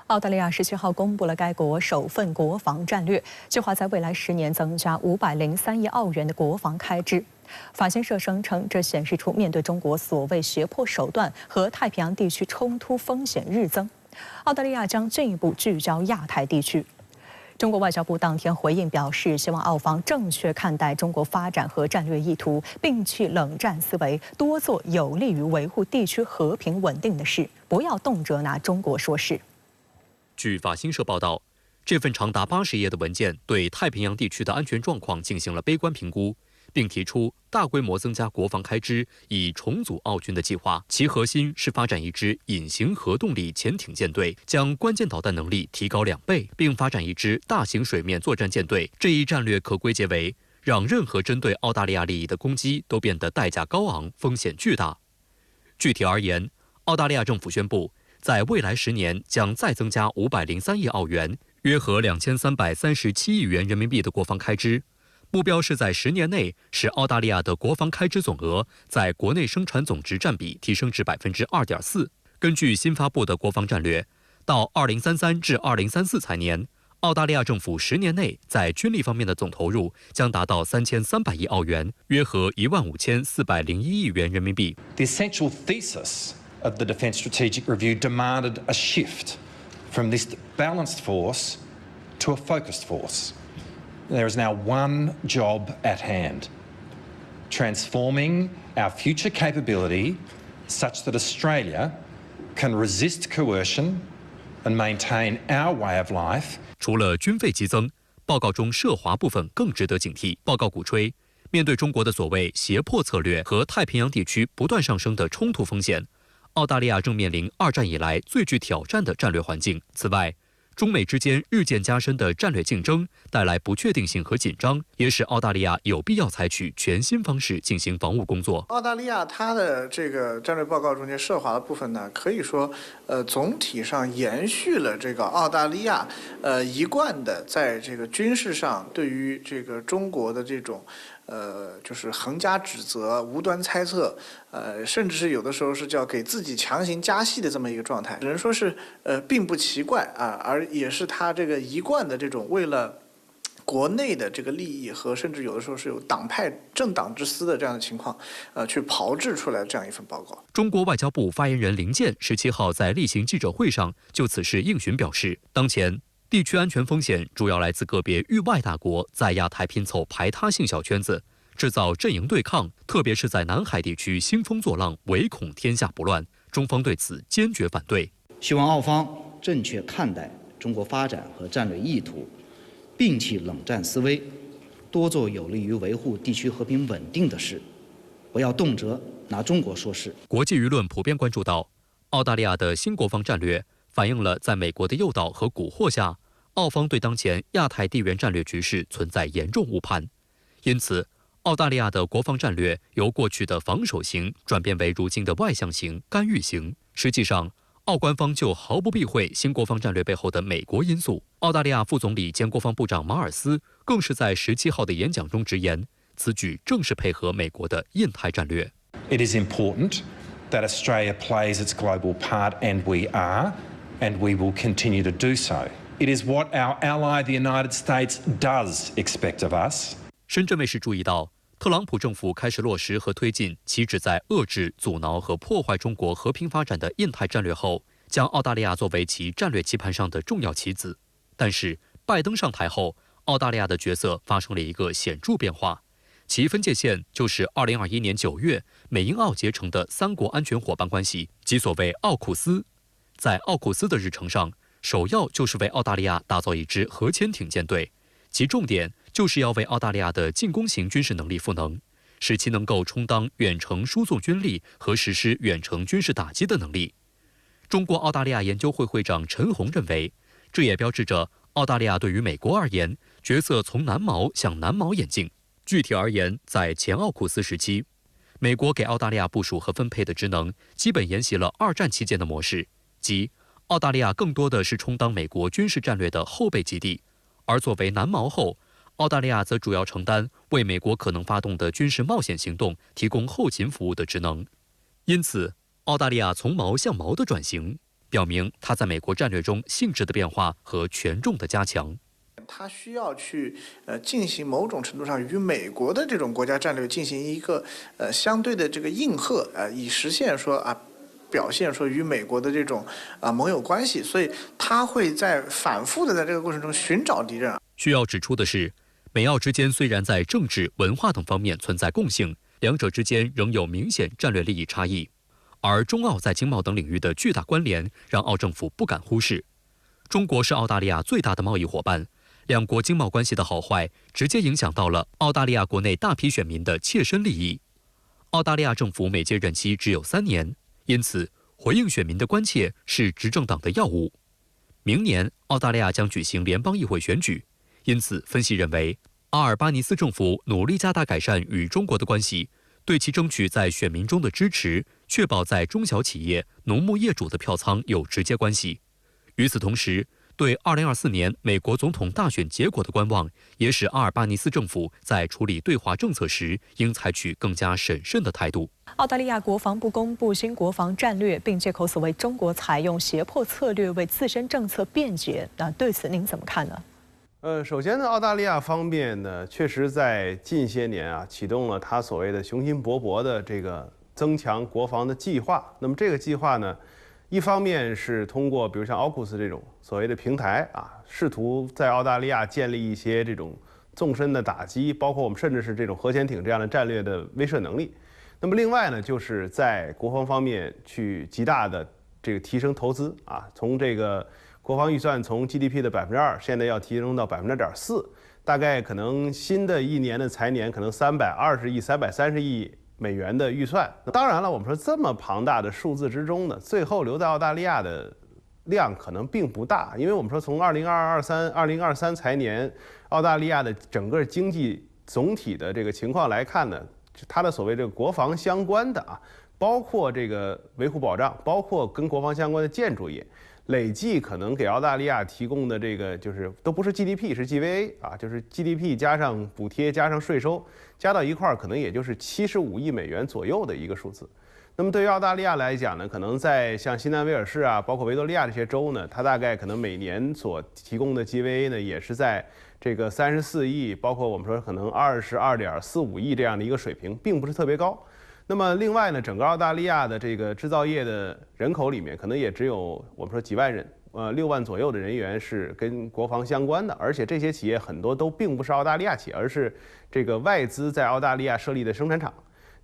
澳大利亚17号公布了该国首份国防战略，计划在未来10年增加503亿澳元的国防开支。法新社声称，这显示出面对中国所谓胁迫手段和太平洋地区冲突风险日增，澳大利亚将进一步聚焦亚太地区。中国外交部当天回应表示，希望澳方正确看待中国发展和战略意图，摒弃冷战思维，多做有利于维护地区和平稳定的事，不要动辄拿中国说事。据法新社报道，这份长达80页的文件对太平洋地区的安全状况进行了悲观评估，并提出大规模增加国防开支以重组澳军的计划，其核心是发展一支隐形核动力潜艇舰队，将关键导弹能力提高2倍，并发展一支大型水面作战舰队。这一战略可归结为让任何针对澳大利亚利益的攻击都变得代价高昂、风险巨大。具体而言，澳大利亚政府宣布，在未来10年将再增加503亿澳元，约合2337亿元人民币的国防开支。目标是在10年内使澳大利亚的国防开支总额在国内生产总值占比提升至2.4%。根据新发布的国防战略，到2033至2034财年，澳大利亚政府10年内在军力方面的总投入将达到3300亿澳元，约合15401亿元人民币。 The essential thesis of the Defence Strategic Review demanded a shift from this balanced force to a focused force. There is now one job at hand: transforming our future capability such that Australia can resist coercion and maintain our way of life. 除了军费激增，报告中涉华部分更值得警惕。报告鼓吹，面对中国的所谓胁迫策略和太平洋地区不断上升的冲突风险，澳大利亚正面临2战以来最具挑战的战略环境。此外，中美之间日渐加深的战略竞争带来不确定性和紧张，也使澳大利亚有必要采取全新方式进行防务工作。澳大利亚它的这个战略报告中间涉华的部分呢，可以说，总体上延续了这个澳大利亚一贯的在这个军事上对于这个中国的这种就是横加指责、无端猜测，甚至是有的时候是叫给自己强行加戏的这么一个状态，只能说是并不奇怪啊，而也是他这个一贯的这种为了国内的这个利益和甚至有的时候是有党派政党之私的这样的情况，去炮制出来这样一份报告。中国外交部发言人林健17号在例行记者会上就此事应询表示，当前地区安全风险主要来自个别域外大国在亚太拼凑排他性小圈子，制造阵营对抗，特别是在南海地区兴风作浪，唯恐天下不乱。中方对此坚决反对。希望澳方正确看待中国发展和战略意图，摒弃冷战思维，多做有利于维护地区和平稳定的事，不要动辄拿中国说事。国际舆论普遍关注到，澳大利亚的新国防战略反映了在美国的诱导和蛊惑下，澳方对当前亚太地缘战略局势存在严重误判。因此，澳大利亚的国防战略由过去的防守型转变为如今的外向型、干预型。实际上，澳官方就毫不避讳新国防战略背后的美国因素。澳大利亚副总理兼国防部长马尔斯更是在17号的演讲中直言，此举正是配合美国的印太战略。It is important that Australia plays its global part, and we are, and we will continue to do so. It is what our ally, the United States, does expect of us. 深圳卫视注意到，特朗普政府开始落实和推进其旨在遏制、阻挠和破坏中国和平发展的印太战略后，将澳大利亚作为其战略棋盘上的重要棋子。但是，拜登上台后，澳大利亚的角色发生了一个显著变化，其分界线就是2021年9月美英澳结成的3国安全伙伴关系，即所谓奥库斯。在奥库斯的日程上，首要就是为澳大利亚打造一支核潜艇舰队，其重点就是要为澳大利亚的进攻型军事能力赋能，使其能够充当远程输送军力和实施远程军事打击的能力。中国澳大利亚研究会会长陈红认为，这也标志着澳大利亚对于美国而言，角色从南锚向南锚演进。具体而言，在前奥库斯时期，美国给澳大利亚部署和分配的职能基本沿袭了2战期间的模式，即澳大利亚更多的是充当美国军事战略的后备基地，而作为南锚后，澳大利亚则主要承担为美国可能发动的军事冒险行动提供后勤服务的职能。因此，澳大利亚从锚向锚的转型表明他在美国战略中性质的变化和权重的加强。他需要去进行某种程度上与美国的这种国家战略进行一个相对的这个应和以实现说表现说与美国的这种盟友关系，所以他会在反复的在这个过程中寻找敌人。需要指出的是，美澳之间虽然在政治、文化等方面存在共性，两者之间仍有明显战略利益差异，而中澳在经贸等领域的巨大关联让澳政府不敢忽视。中国是澳大利亚最大的贸易伙伴，两国经贸关系的好坏直接影响到了澳大利亚国内大批选民的切身利益。澳大利亚政府每届任期只有3年，因此回应选民的关切是执政党的要务。明年澳大利亚将举行联邦议会选举，因此分析认为，阿尔巴尼斯政府努力加大改善与中国的关系，对其争取在选民中的支持，确保在中小企业、农牧业主的票仓有直接关系。与此同时，对2024年美国总统大选结果的观望，也使阿尔巴尼斯政府在处理对华政策时应采取更加审慎的态度。澳大利亚国防部公布新国防战略，并借口所谓中国采用胁迫策略为自身政策辩解。对此您怎么看呢？首先呢，澳大利亚方面呢，确实在近些年启动了它所谓的雄心勃勃的这个增强国防的计划。那么这个计划呢，一方面是通过比如像 AUKUS 这种所谓的平台试图在澳大利亚建立一些这种纵深的打击，包括我们甚至是这种核潜艇这样的战略的威慑能力。那么另外呢，就是在国防方面去极大的这个提升投资从这个国防预算从 GDP 的2%，现在要提升到2.4%，大概可能新的一年的财年可能320亿、330亿美元的预算。当然了，我们说这么庞大的数字之中呢，最后留在澳大利亚的量可能并不大，因为我们说从2023财年，澳大利亚的整个经济总体的这个情况来看呢，它的所谓这个国防相关的包括这个维护保障，包括跟国防相关的建筑业，累计可能给澳大利亚提供的这个就是都不是 GDP， 是 GVA 就是 GDP 加上补贴加上税收加到一块儿，可能也就是75亿美元左右的一个数字。那么对于澳大利亚来讲呢，可能在像新南威尔士包括维多利亚这些州呢，它大概可能每年所提供的 GVA 呢，也是在这个34亿，包括我们说可能22.45亿这样的一个水平，并不是特别高。那么另外呢，整个澳大利亚的这个制造业的人口里面，可能也只有我们说几万人，6万左右的人员是跟国防相关的，而且这些企业很多都并不是澳大利亚企业，而是这个外资在澳大利亚设立的生产厂。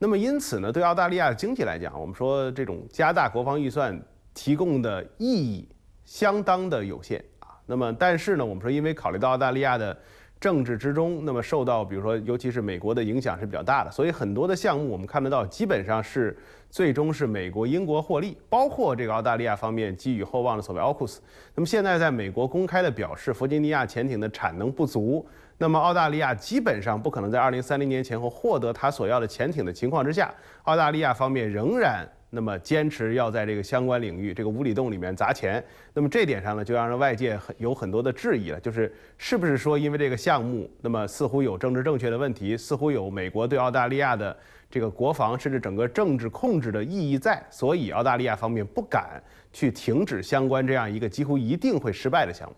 那么因此呢，对澳大利亚的经济来讲，我们说这种加大国防预算提供的意义相当的有限那么但是呢，我们说因为考虑到澳大利亚的政治之中，那么受到比如说尤其是美国的影响是比较大的，所以很多的项目我们看得到基本上是最终是美国、英国获利，包括这个澳大利亚方面寄予厚望的所谓 AUKUS。那么现在在美国公开的表示，弗吉尼亚潜艇的产能不足，那么澳大利亚基本上不可能在2030年前后获得他所要的潜艇的情况之下，澳大利亚方面仍然那么坚持要在这个相关领域这个无底洞里面砸钱。那么这点上呢，就让外界有很多的质疑了，就是是不是说因为这个项目，那么似乎有政治正确的问题，似乎有美国对澳大利亚的这个国防甚至整个政治控制的意义在，所以澳大利亚方面不敢去停止相关这样一个几乎一定会失败的项目。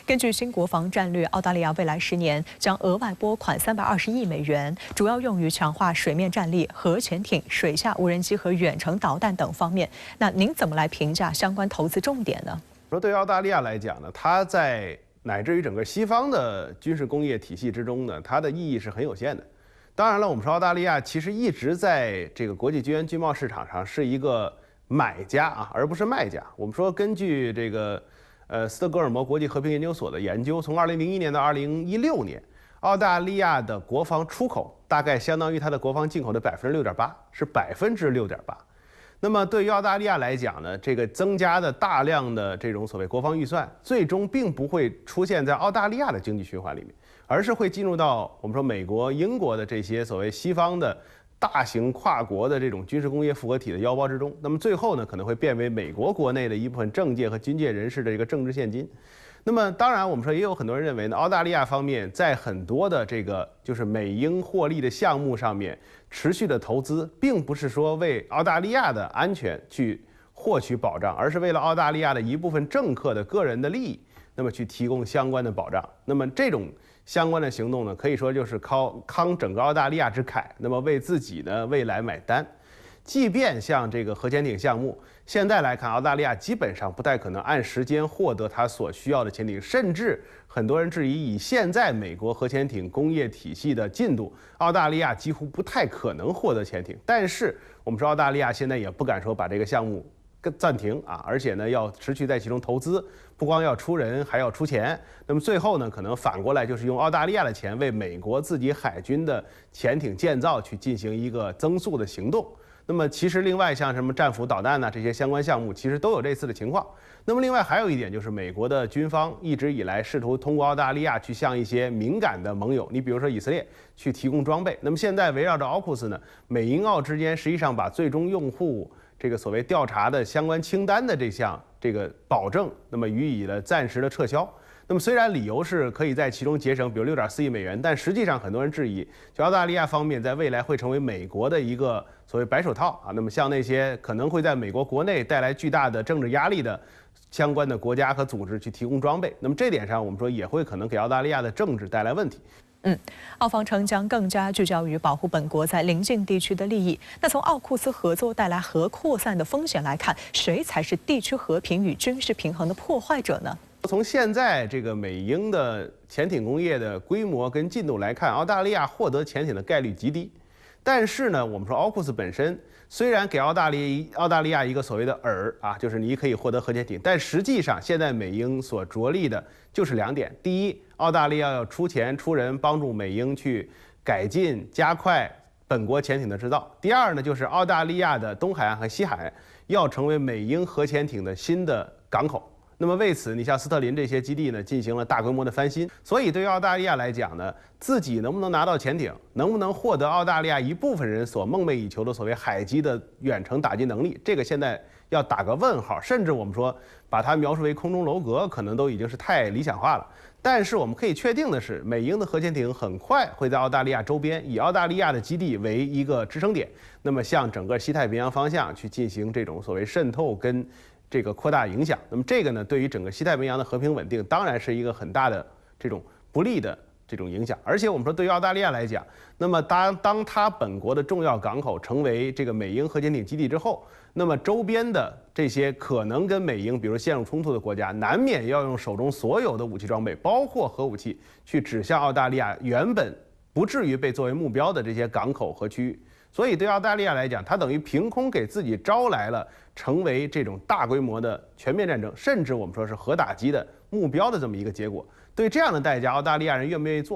根据新国防战略，澳大利亚未来10年将额外拨款320亿美元，主要用于强化水面战力、核潜艇、水下无人机和远程导弹等方面。那您怎么来评价相关投资重点呢？说对于澳大利亚来讲呢，它在乃至于整个西方的军事工业体系之中呢，它的意义是很有限的。当然了，我们说澳大利亚其实一直在这个国际军贸市场上是一个买家而不是卖家。我们说根据这个斯德哥尔摩国际和平研究所的研究，从2001年到2016年，澳大利亚的国防出口大概相当于它的国防进口的6.8%，是6.8%。那么对于澳大利亚来讲呢，这个增加的大量的这种所谓国防预算，最终并不会出现在澳大利亚的经济循环里面，而是会进入到我们说美国、英国的这些所谓西方的大型跨国的这种军事工业复合体的腰包之中，那么最后呢，可能会变为美国国内的一部分政界和军界人士的这个政治现金。那么当然，我们说也有很多人认为呢，澳大利亚方面在很多的这个就是美英获利的项目上面持续的投资，并不是说为澳大利亚的安全去获取保障，而是为了澳大利亚的一部分政客的个人的利益，那么去提供相关的保障。那么这种相关的行动呢，可以说就是慷整个澳大利亚之慨，那么为自己的未来买单。即便像这个核潜艇项目，现在来看，澳大利亚基本上不太可能按时间获得它所需要的潜艇，甚至很多人质疑，以现在美国核潜艇工业体系的进度，澳大利亚几乎不太可能获得潜艇。但是我们说，澳大利亚现在也不敢说把这个项目暂停啊，而且呢要持续在其中投资，不光要出人，还要出钱。那么最后呢，可能反过来就是用澳大利亚的钱为美国自己海军的潜艇建造去进行一个增速的行动。那么其实另外像什么战斧导弹这些相关项目，其实都有类似的情况。那么另外还有一点就是，美国的军方一直以来试图通过澳大利亚去向一些敏感的盟友，你比如说以色列去提供装备。那么现在围绕着AUKUS呢，美英澳之间实际上把最终用户这个所谓调查的相关清单的这个保证，那么予以了暂时的撤销。那么虽然理由是可以在其中节省，比如6.4亿美元，但实际上很多人质疑，就澳大利亚方面在未来会成为美国的一个所谓白手套啊。那么像那些可能会在美国国内带来巨大的政治压力的相关的国家和组织去提供装备，那么这点上我们说也会可能给澳大利亚的政治带来问题。澳方称将更加聚焦于保护本国在邻近地区的利益。那从奥库斯合作带来核扩散的风险来看，谁才是地区和平与军事平衡的破坏者呢？从现在这个美英的潜艇工业的规模跟进度来看，澳大利亚获得潜艇的概率极低。但是呢，我们说AUKUS本身虽然给澳大利亚一个所谓的饵啊，就是你可以获得核潜艇，但实际上现在美英所着力的就是2点：第一，澳大利亚要出钱出人帮助美英去改进加快本国潜艇的制造；第二呢，就是澳大利亚的东海岸和西海岸要成为美英核潜艇的新的港口。那么为此，你像斯特林这些基地呢，进行了大规模的翻新。所以对于澳大利亚来讲呢，自己能不能拿到潜艇，能不能获得澳大利亚一部分人所梦寐以求的所谓海基的远程打击能力，这个现在要打个问号。甚至我们说把它描述为空中楼阁，可能都已经是太理想化了。但是我们可以确定的是，美英的核潜艇很快会在澳大利亚周边，以澳大利亚的基地为一个支撑点，那么向整个西太平洋方向去进行这种所谓渗透跟这个扩大影响。那么这个呢，对于整个西太平洋的和平稳定，当然是一个很大的这种不利的这种影响。而且我们说，对于澳大利亚来讲，那么当它本国的重要港口成为这个美英核潜艇基地之后，那么周边的这些可能跟美英比如陷入冲突的国家，难免要用手中所有的武器装备，包括核武器，去指向澳大利亚原本不至于被作为目标的这些港口和区域。所以对澳大利亚来讲，它等于凭空给自己招来了成为这种大规模的全面战争，甚至我们说是核打击的目标的这么一个结果。对这样的代价，澳大利亚人愿不愿意做？